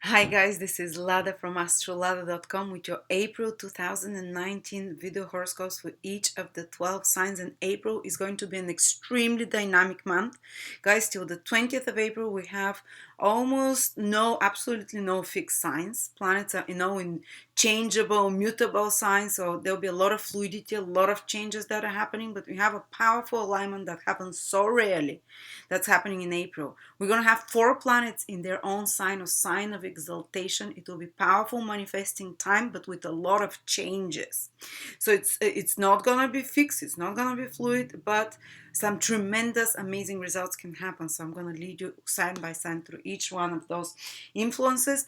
Hi guys, this is Lada from astrolada.com with your April 2019 video horoscopes for each of the 12 signs. And April is going to be an extremely dynamic month. Guys, till the 20th of April we have absolutely no fixed signs. Planets are, in changeable, mutable signs, so there'll be a lot of fluidity, a lot of changes that are happening, but we have a powerful alignment that happens so rarely. That's happening in April. We're going to have four planets in their own sign or sign of exaltation. It will be powerful manifesting time, but with a lot of changes. So it's not going to be fixed, it's not going to be fluid, but some tremendous amazing results can happen. So I'm going to lead you sign by sign through each one of those influences.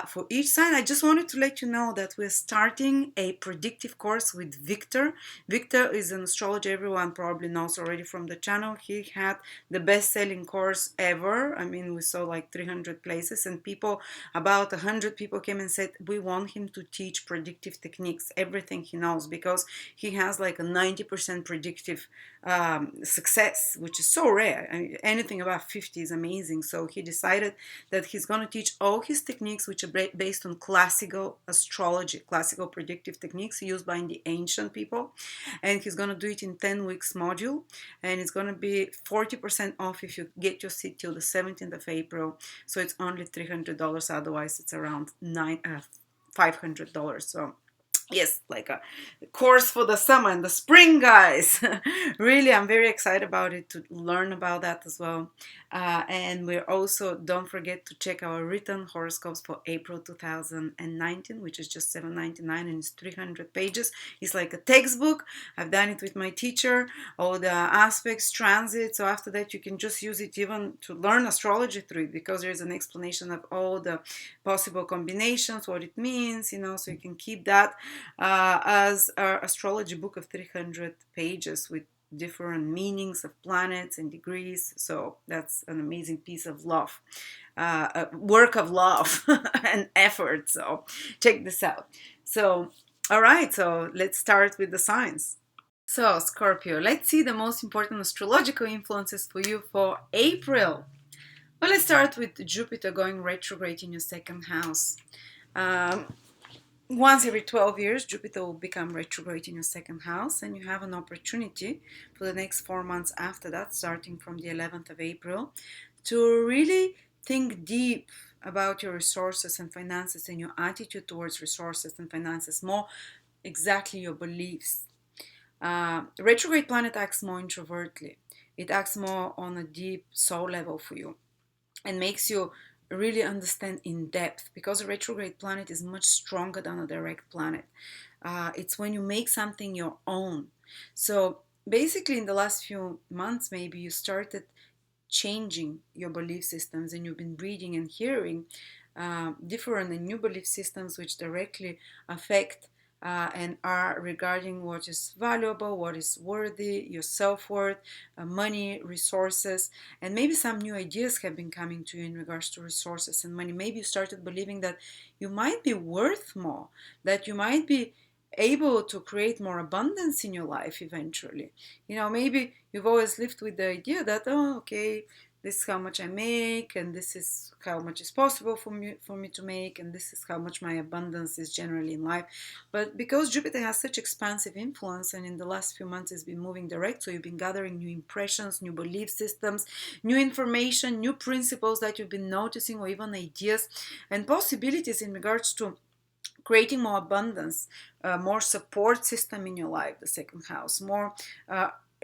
For each sign, I just wanted to let you know that we're starting a predictive course with Victor. Victor is an astrologer everyone probably knows already from the channel. He had the best-selling course ever. I mean, we saw like 300 places, and about 100 people came and said we want him to teach predictive techniques, everything he knows, because he has like a 90% predictive success, which is so rare. I mean, anything above 50 is amazing. So he decided that he's going to teach all his techniques, which are based on classical astrology, classical predictive techniques used by the ancient people, and he's going to do it in 10 weeks module, and it's going to be 40% off if you get your seat till the 17th of April. So it's only $300, otherwise it's around $500. So yes, like a course for the summer and the spring, guys. Really, I'm very excited about it, to learn about that as well. And we're also, don't forget to check our written horoscopes for April 2019, which is just $7.99, and it's 300 pages. It's like a textbook. I've done it with my teacher, all the aspects, transits. So after that, you can just use it even to learn astrology through it, because there's an explanation of all the possible combinations, what it means, so you can keep that as our astrology book of 300 pages with different meanings of planets and degrees. So that's an amazing piece of love, work of love and effort. So check this out. So, all right, so let's start with the signs. So, Scorpio, let's see the most important astrological influences for you for April. Well, let's start with Jupiter going retrograde in your second house. Um, Once every 12 years, Jupiter will become retrograde in your second house, and you have an opportunity for the next 4 months after that, starting from the 11th of April, to really think deep about your resources and finances and your attitude towards resources and finances, more exactly your beliefs. Retrograde planet acts more introvertly. It acts more on a deep soul level for you and makes you really understand in depth, because a retrograde planet is much stronger than a direct planet. It's when you make something your own. So basically, in the last few months, maybe you started changing your belief systems, and you've been reading and hearing different and new belief systems which directly affect and are regarding what is valuable, what is worthy, your self-worth, money, resources, and maybe some new ideas have been coming to you in regards to resources and money. Maybe you started believing that you might be worth more, that you might be able to create more abundance in your life eventually. Maybe you've always lived with the idea that, oh, okay, this is how much I make, and this is how much is possible for me to make, and this is how much my abundance is generally in life. But because Jupiter has such expansive influence, and in the last few months it's been moving direct, so you've been gathering new impressions, new belief systems, new information, new principles that you've been noticing, or even ideas and possibilities in regards to creating more abundance, more support system in your life, the second house, more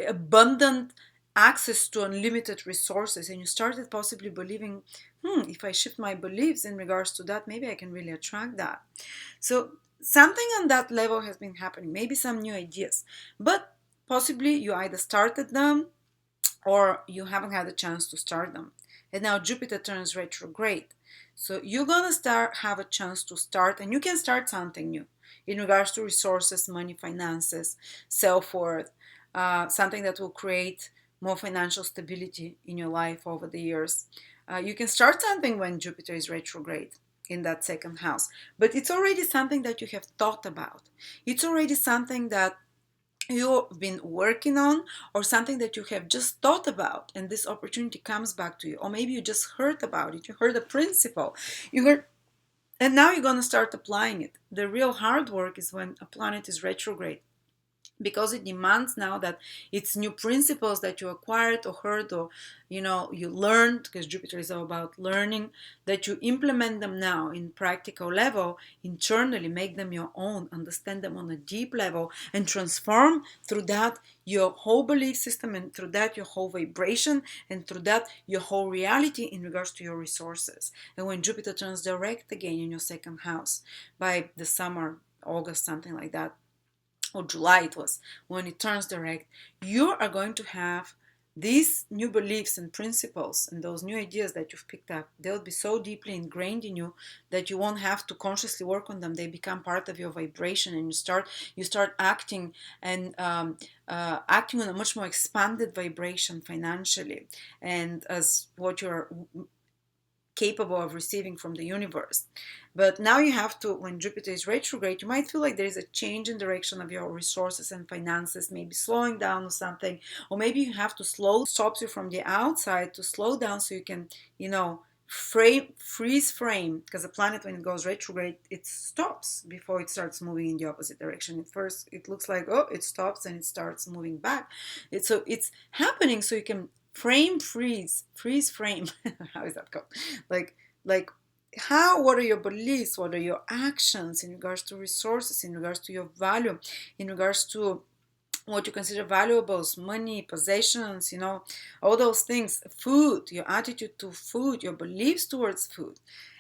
abundant access to unlimited resources. And you started possibly believing, if I shift my beliefs in regards to that, maybe I can really attract that. So something on that level has been happening, maybe some new ideas, but possibly you either started them or you haven't had a chance to start them. And now Jupiter turns retrograde. So you're gonna have a chance to start, and you can start something new in regards to resources, money, finances, self-worth, something that will create more financial stability in your life over the years. You can start something when Jupiter is retrograde in that second house, but it's already something that you have thought about. It's already something that you've been working on, or something that you have just thought about, and this opportunity comes back to you. Or maybe you just heard about it, you heard a principle, you heard And now you're going to start applying it. The real hard work is when a planet is retrograde, because it demands now that it's new principles that you acquired or heard, or you learned, because Jupiter is all about learning, that you implement them now in practical level internally, make them your own, understand them on a deep level, and transform through that your whole belief system, and through that your whole vibration, and through that your whole reality in regards to your resources. And when Jupiter turns direct again in your second house by the summer, August, something like that, or July it was, when it turns direct, you are going to have these new beliefs and principles, and those new ideas that you've picked up, they'll be so deeply ingrained in you that you won't have to consciously work on them. They become part of your vibration, and you start acting, and acting on a much more expanded vibration financially, and as what you're capable of receiving from the universe. But now you have to, when Jupiter is retrograde, you might feel like there is a change in direction of your resources and finances, maybe slowing down or something, or maybe you have to stops you from the outside to slow down so you can, freeze frame, because a planet, when it goes retrograde, it stops before it starts moving in the opposite direction. At first it looks like, oh, it stops, and it starts moving back. It's happening so you can freeze frame. How is that called? Like what are your beliefs, what are your actions in regards to resources, in regards to your value, in regards to what you consider valuables, money, possessions, all those things, food, your attitude to food, your beliefs towards food.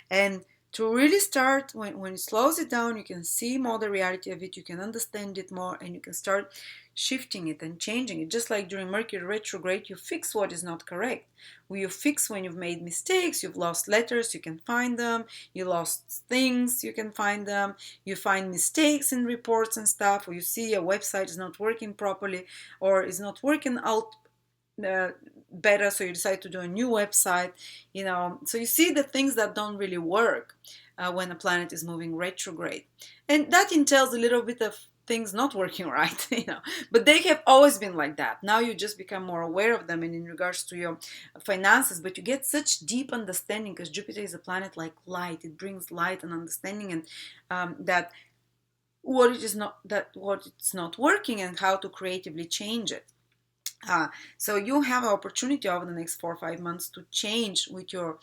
And to really start, when it slows it down, you can see more the reality of it, you can understand it more, and you can start shifting it and changing it. Just like during Mercury retrograde, you fix what is not correct. You fix when you've made mistakes, you've lost letters, you can find them, you lost things, you can find them, you find mistakes in reports and stuff, or you see a website is not working properly, or is not working out better, so you decide to do a new website. So you see the things that don't really work when a planet is moving retrograde, and that entails a little bit of things not working right. But they have always been like that. Now you just become more aware of them, and in regards to your finances, but you get such deep understanding, because Jupiter is a planet like light. It brings light and understanding, and that what it's not working, and how to creatively change it. So you have an opportunity over the next 4 or 5 months to change with your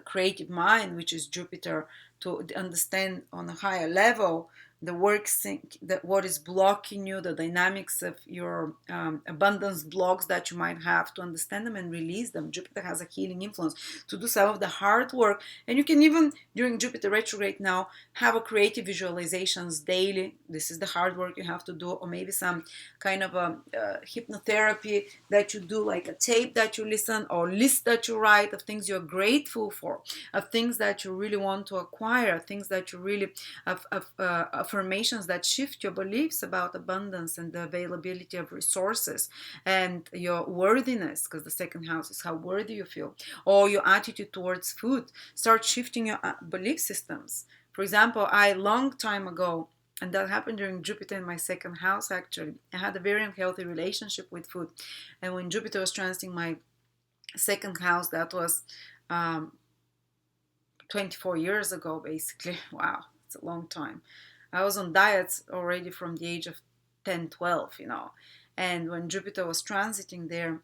creative mind, which is Jupiter, to understand on a higher level the what is blocking you, the dynamics of your abundance blocks that you might have, to understand them and release them. Jupiter has a healing influence to do some of the hard work, and you can even, during Jupiter retrograde now, have a creative visualizations daily. This is the hard work you have to do, or maybe some kind of a hypnotherapy that you do, like a tape that you listen, or list that you write of things you're grateful for, of things that you really want to acquire, things that you really of affirmations that shift your beliefs about abundance and the availability of resources, and your worthiness, because the second house is how worthy you feel, or your attitude towards food. Start shifting your belief systems. For example, I long time ago, and that happened during Jupiter in my second house, actually, I had a very unhealthy relationship with food. And when Jupiter was transiting my second house, that was 24 years ago, basically. Wow, it's a long time. I was on diets already from the age of 10, 12, And when Jupiter was transiting there,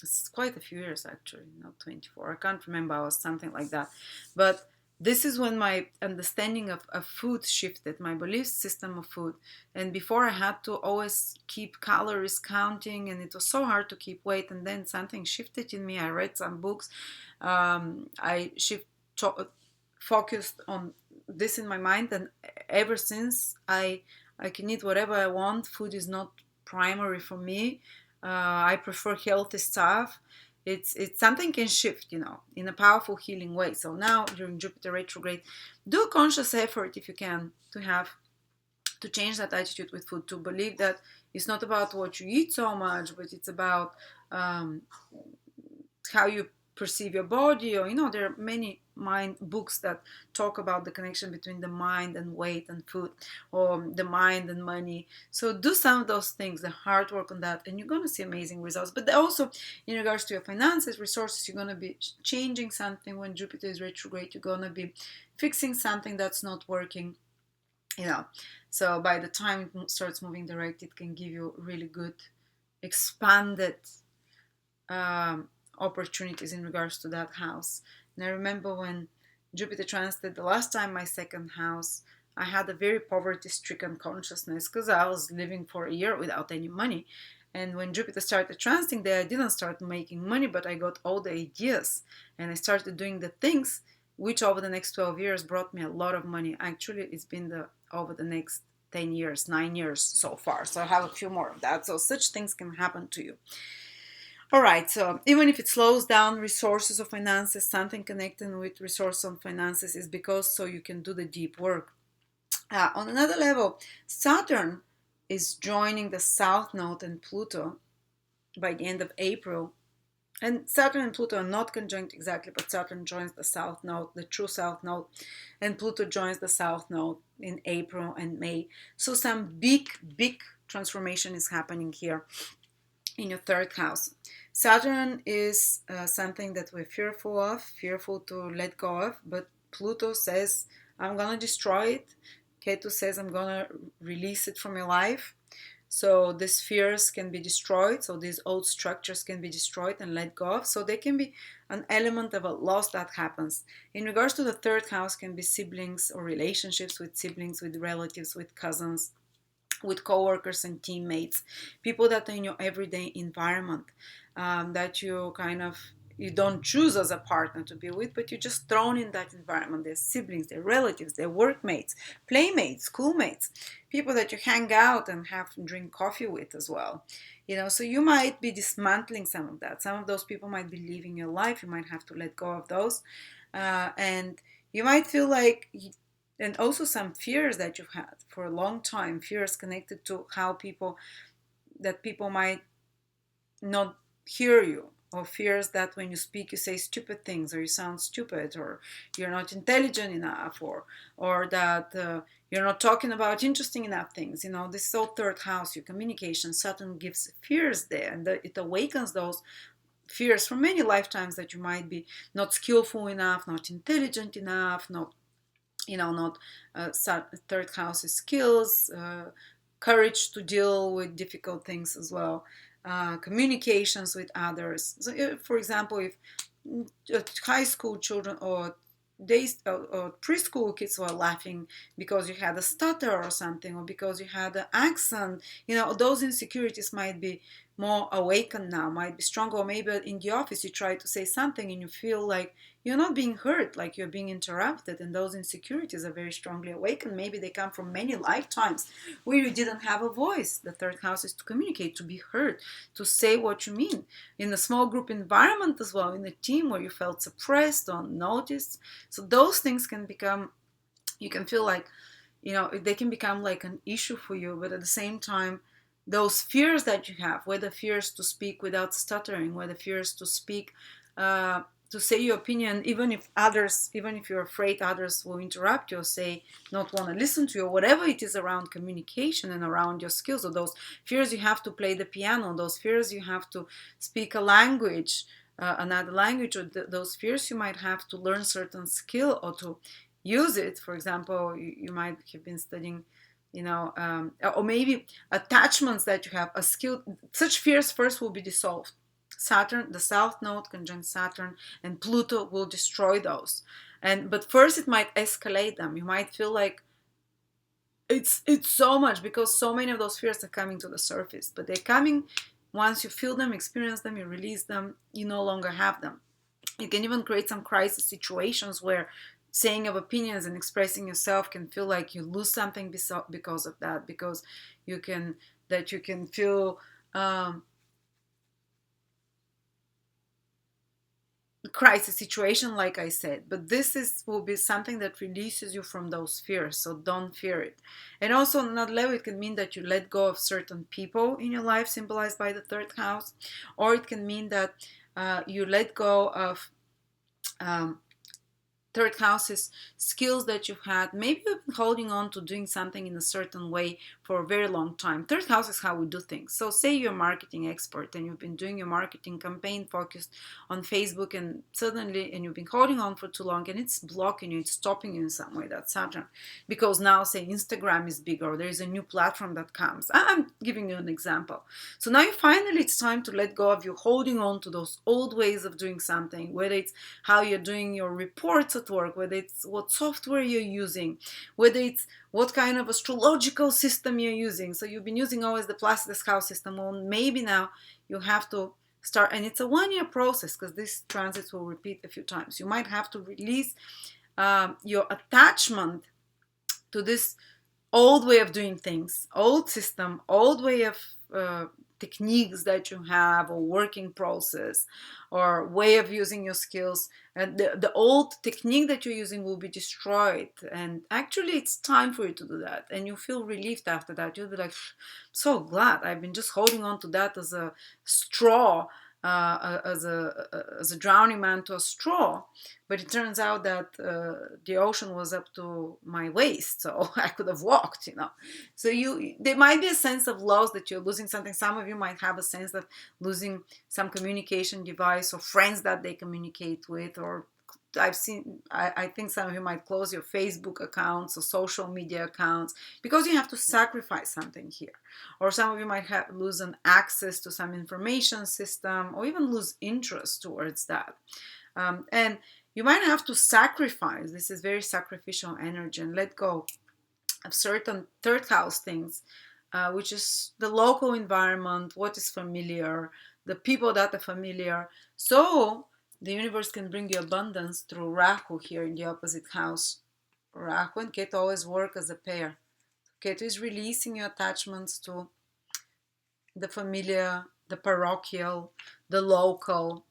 it's quite a few years actually, not 24. I can't remember, I was something like that. But this is when my understanding of food shifted, my belief system of food. And before, I had to always keep calories counting, and it was so hard to keep weight. And then something shifted in me. I read some books. I focused on this in my mind, and ever since I can eat whatever I want. Food is not primary for me. I prefer healthy stuff. It's something can shift, in a powerful healing way. So now during Jupiter retrograde, do a conscious effort, if you can, to change that attitude with food, to believe that it's not about what you eat so much, but it's about how you perceive your body, or there are many mind books that talk about the connection between the mind and weight and food, or the mind and money. So do some of those things, the hard work on that, and you're going to see amazing results. But also in regards to your finances, resources, you're going to be changing something. When Jupiter is retrograde, you're going to be fixing something that's not working, you know. So by the time it starts moving direct, it can give you really good expanded opportunities in regards to that house. And I remember when Jupiter transited the last time my second house, I had a very poverty-stricken consciousness because I was living for a year without any money. And when Jupiter started transiting there, I didn't start making money, but I got all the ideas and I started doing the things which over the next 12 years brought me a lot of money. Actually, it's been over the next 10 years, 9 years so far. So I have a few more of that. So such things can happen to you. All right, so even if it slows down resources or finances, something connecting with resources and finances is because so you can do the deep work. On another level, Saturn is joining the South Node and Pluto by the end of April. And Saturn and Pluto are not conjunct exactly, but Saturn joins the South Node, the true South Node, and Pluto joins the South Node in April and May. So some big transformation is happening here in your third house. Saturn is something that we're fearful of, fearful to let go of, but Pluto says, I'm going to destroy it. Ketu says, I'm going to release it from your life. So these fears can be destroyed. So these old structures can be destroyed and let go of. So there can be an element of a loss that happens. In regards to the third house, can be siblings or relationships with siblings, with relatives, with cousins, with coworkers and teammates, people that are in your everyday environment, that you don't choose as a partner to be with, but you're just thrown in that environment. Their siblings, their relatives, their workmates, playmates, schoolmates, people that you hang out and have to drink coffee with as well. So you might be dismantling some of that. Some of those people might be leaving your life. You might have to let go of those. And you might feel like, and also some fears that you've had for a long time, fears connected to how people might not hear you, or fears that when you speak you say stupid things, or you sound stupid, or you're not intelligent enough, or that you're not talking about interesting enough things. This is all third house, your communication. Saturn gives fears there, and it awakens those fears from many lifetimes, that you might be not skillful enough, not intelligent enough, not third house is skills, courage to deal with difficult things as well, communications with others. So for example, if high school children or preschool kids were laughing because you had a stutter or something, or because you had an accent, those insecurities might be more awakened now, might be stronger. Or maybe in the office you try to say something and you feel like you're not being heard, like you're being interrupted, and those insecurities are very strongly awakened. Maybe they come from many lifetimes where you didn't have a voice. The third house is to communicate, to be heard, to say what you mean. In a small group environment as well, in a team where you felt suppressed or unnoticed. So those things can become, you can feel like, they can become like an issue for you. But at the same time, those fears that you have, whether fears to speak without stuttering, whether fears to speak, to say your opinion, even if you're afraid others will interrupt you, or say not want to listen to you, or whatever it is around communication and around your skills, or those fears you have to play the piano, those fears you have to speak a language, another language, or those fears you might have to learn certain skill or to use it. For example, you might have been studying, or maybe attachments that you have, a skill. Such fears first will be dissolved. Saturn, the South Node conjunct Saturn, and Pluto will destroy those. But first it might escalate them. You might feel like it's so much, because so many of those fears are coming to the surface. But they're coming, once you feel them, experience them, you release them, you no longer have them. You can even create some crisis situations where saying of opinions and expressing yourself can feel like you lose something because of that, because you can feel crisis situation, like I said. But this will be something that releases you from those fears, so don't fear it. And also on another level, it can mean that you let go of certain people in your life, symbolized by the third house, or it can mean that you let go of Third house is skills that you've had. Maybe you've been holding on to doing something in a certain way for a very long time. Third house is how we do things. So say you're a marketing expert and you've been doing your marketing campaign focused on Facebook, and suddenly, and you've been holding on for too long and it's blocking you, it's stopping you in some way. That's Saturn. Because now say Instagram is bigger, or there is a new platform that comes. I'm giving you an example. So now finally it's time to let go of you holding on to those old ways of doing something, whether it's how you're doing your reports at work, whether it's what software you're using, whether it's what kind of astrological system you're using. So you've been using always the Placidus house system. Well, maybe now you have to start, and it's a 1-year process because this transit will repeat a few times. You might have to release your attachment to this old way of doing things, old system, old way of techniques that you have, or working process, or way of using your skills. And the old technique that you're using will be destroyed. And actually, it's time for you to do that. And you feel relieved after that. You'll be like, so glad. I've been just holding on to that as a straw, as a drowning man to a straw. But it turns out that the ocean was up to my waist, so I could have walked, So there might be a sense of loss that you're losing something. Some of you might have a sense of losing some communication device or friends that they communicate with, or I think some of you might close your Facebook accounts or social media accounts because you have to sacrifice something here. Or some of you might lose an access to some information system, or even lose interest towards that. And you might have to sacrifice. This is very sacrificial energy, and let go of certain third house things, which is the local environment, what is familiar, the people that are familiar. So the universe can bring you abundance through Rahu here in the opposite house. Rahu and Ketu always work as a pair. Ketu is releasing your attachments to the familiar, the parochial, the local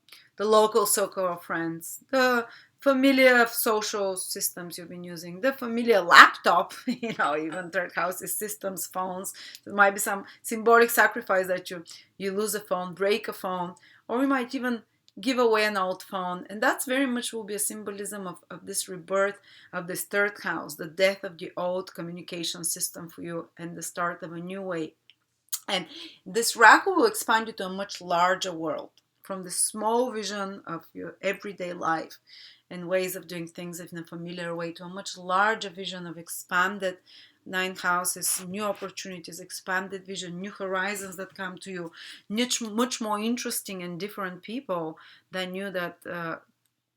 circle of friends, the familiar social systems you've been using, the familiar laptop, even third houses, systems, phones. There might be some symbolic sacrifice that you lose a phone, break a phone, or you might even give away an old phone. And that's very much will be a symbolism of this rebirth of this third house, the death of the old communication system for you and the start of a new way. And this Rahu will expand you to a much larger world, from the small vision of your everyday life and ways of doing things in a familiar way, to a much larger vision of expanded 9 houses, new opportunities, expanded vision, new horizons that come to you, much more interesting and different people than you that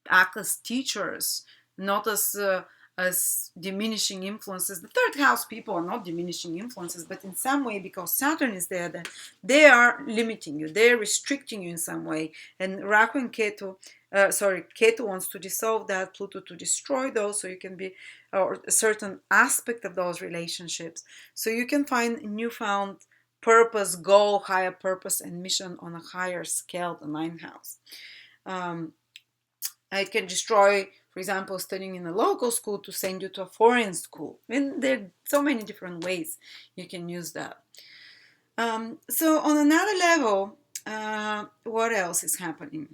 act as teachers, not as diminishing influences. The third house people are not diminishing influences, but in some way, because Saturn is there, then they are limiting you, they're restricting you in some way. And Rahu and Ketu, Ketu wants to dissolve that, Pluto to destroy those, so you can be, or a certain aspect of those relationships, so you can find newfound purpose, goal, higher purpose and mission on a higher scale, the 9th house. It can destroy, for example, studying in a local school to send you to a foreign school. And there are so many different ways you can use that. So on another level, what else is happening?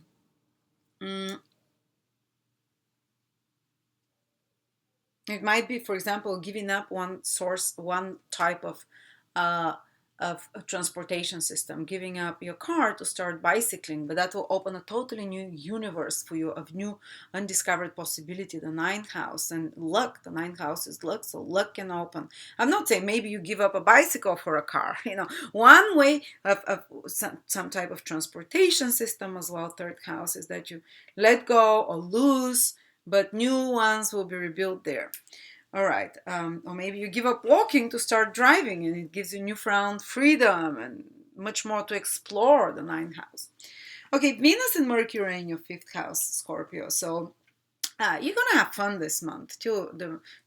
It might be, for example, giving up one type of a transportation system, giving up your car to start bicycling, but that will open a totally new universe for you of new undiscovered possibility. The 9th house and luck, the 9th house is luck, so luck can open. I'm not saying maybe you give up a bicycle for a car, one way of some type of transportation system as well, 3rd house, is that you let go or lose, but new ones will be rebuilt there. All right, or maybe you give up walking to start driving, and it gives you newfound freedom and much more to explore, the 9th house. Okay, Venus and Mercury are in your 5th house, Scorpio. So you're going to have fun this month. Till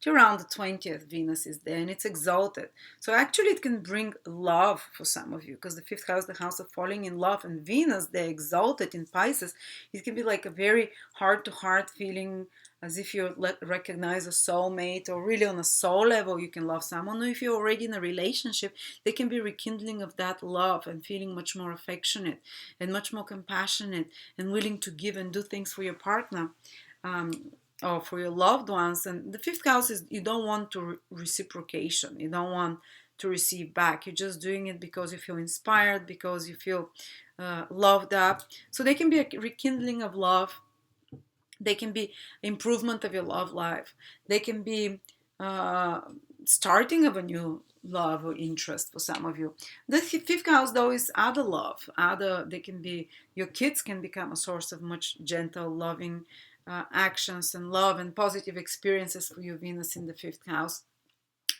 around the 20th, Venus is there, and it's exalted. So actually it can bring love for some of you, because the 5th house, the house of falling in love, and Venus, they're exalted in Pisces. It can be like a very heart-to-heart feeling, as if you recognize a soulmate, or really on a soul level you can love someone. Or if you're already in a relationship, they can be rekindling of that love and feeling much more affectionate and much more compassionate and willing to give and do things for your partner. or for your loved ones. And the fifth house is you don't want to reciprocation. You don't want to receive back. You're just doing it because you feel inspired, because you feel loved up. So they can be a rekindling of love. They can be improvement of your love life. They can be uh, starting of a new love or interest for some of you. The fifth house though is other love. Other they can be your kids can become a source of much gentle, loving actions and love and positive experiences for you, Venus in the fifth house.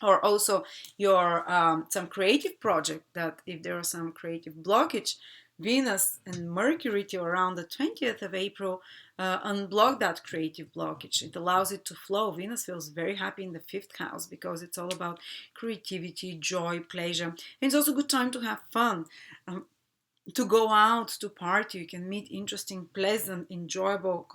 Or also your some creative project that if there are some creative blockage, Venus and Mercury to around the 20th of April unblock that creative blockage. It allows it to flow. Venus feels very happy in the fifth house because it's all about creativity, joy, pleasure. And it's also a good time to have fun, to go out, to party. You can meet interesting, pleasant, enjoyable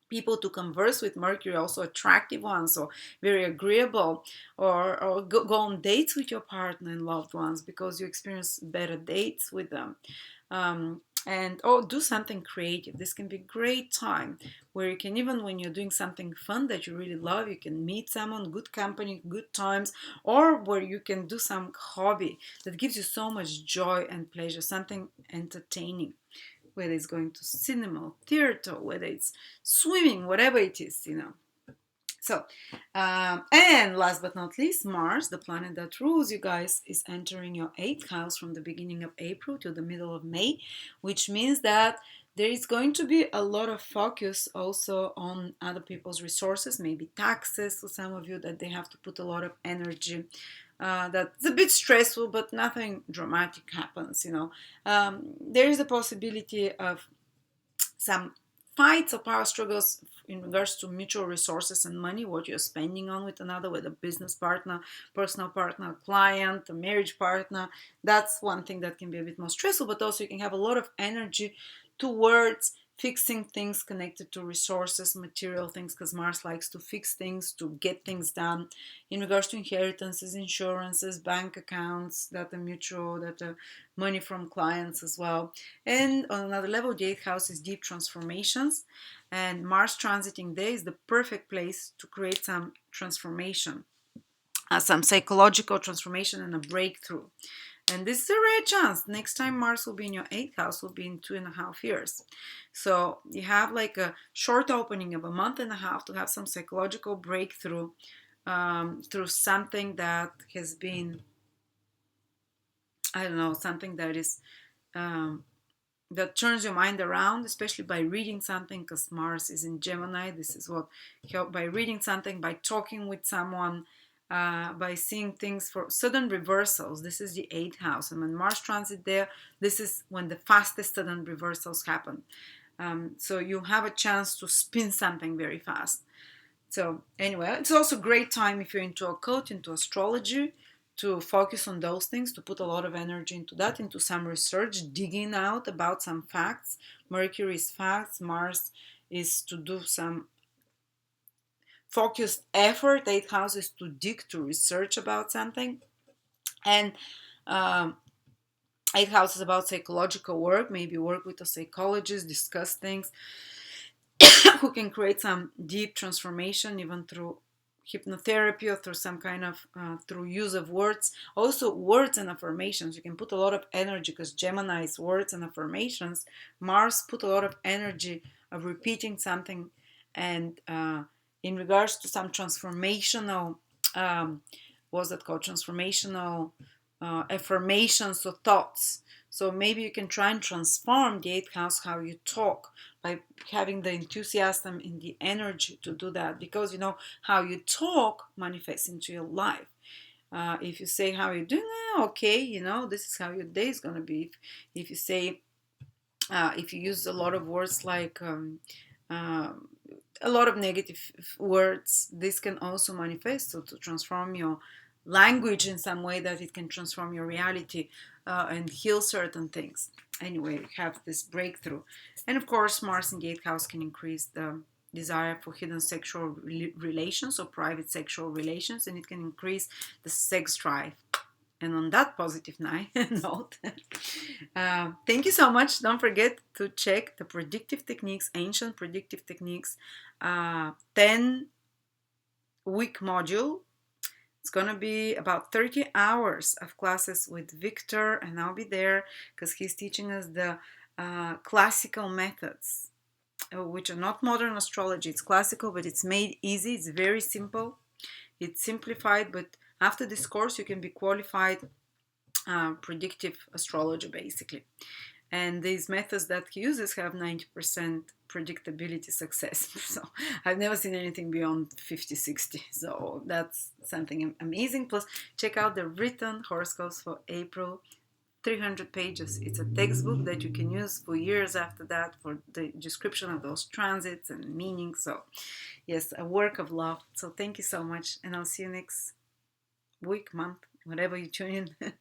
people to converse with. Mercury, also attractive ones, or very agreeable, or go on dates with your partner and loved ones because you experience better dates with them. And do something creative. This can be a great time where you can, even when you're doing something fun that you really love, you can meet someone, good company, good times, or where you can do some hobby that gives you so much joy and pleasure, something entertaining, whether it's going to cinema, theater, whether it's swimming, whatever it is. So, and last but not least, Mars, the planet that rules you guys, is entering your 8th house from the beginning of April to the middle of May, which means that there is going to be a lot of focus also on other people's resources, maybe taxes for some of you, that they have to put a lot of energy. That's a bit stressful, but nothing dramatic happens. There is a possibility of some fights or power struggles in regards to mutual resources and money, what you're spending on with another, with a business partner, personal partner, client, a marriage partner. That's one thing that can be a bit more stressful, but also you can have a lot of energy towards fixing things connected to resources, material things, because Mars likes to fix things, to get things done in regards to inheritances, insurances, bank accounts that are mutual, that are money from clients as well. And on another level, the 8th house is deep transformations, and Mars transiting there is the perfect place to create some transformation, some psychological transformation and a breakthrough. And this is a rare chance. Next time Mars will be in your 8th house will be in 2.5 years. So you have like a short opening of a month and a half to have some psychological breakthrough through something that has been, I don't know, something that is that turns your mind around, especially by reading something, because Mars is in Gemini. This is what help by reading something, by talking with someone, by seeing things for sudden reversals. This is the 8th house, and when Mars transit there, this is when the fastest sudden reversals happen. So you have a chance to spin something very fast. So anyway, it's also a great time if you're into occult, into astrology, to focus on those things, to put a lot of energy into that, into some research, digging out about some facts. Mercury is facts, Mars is to do some focused effort. 8th house is to dig, to research about something. And 8th house is about psychological work, maybe work with a psychologist, discuss things who can create some deep transformation even through hypnotherapy or through some kind of through use of words. Also words and affirmations, you can put a lot of energy, because Gemini is words and affirmations. Mars put a lot of energy of repeating something, and in regards to some transformational what's that called, transformational affirmations or thoughts. So maybe you can try and transform the 8th house, how you talk, by having the enthusiasm and the energy to do that, because how you talk manifests into your life. If you say how you're doing, okay, this is how your day is going to be. If you say, if you use a lot of words like a lot of negative words, this can also manifest. So to transform your language in some way that it can transform your reality and heal certain things. Anyway, you have this breakthrough. And of course, Mars in the 8th house can increase the desire for hidden sexual relations or private sexual relations, and it can increase the sex drive And on that positive note, thank you so much. Don't forget to check the predictive techniques, ancient predictive techniques, 10-week module. It's going to be about 30 hours of classes with Victor, and I'll be there because he's teaching us the classical methods, which are not modern astrology. It's classical, but it's made easy. It's very simple. It's simplified, but after this course, you can be qualified predictive astrologer, basically. And these methods that he uses have 90% predictability success. So I've never seen anything beyond 50-60. So that's something amazing. Plus, check out the written horoscopes for April. 300 pages. It's a textbook that you can use for years after that for the description of those transits and meanings. So yes, a work of love. So thank you so much, and I'll see you next week, month, whatever you tune in.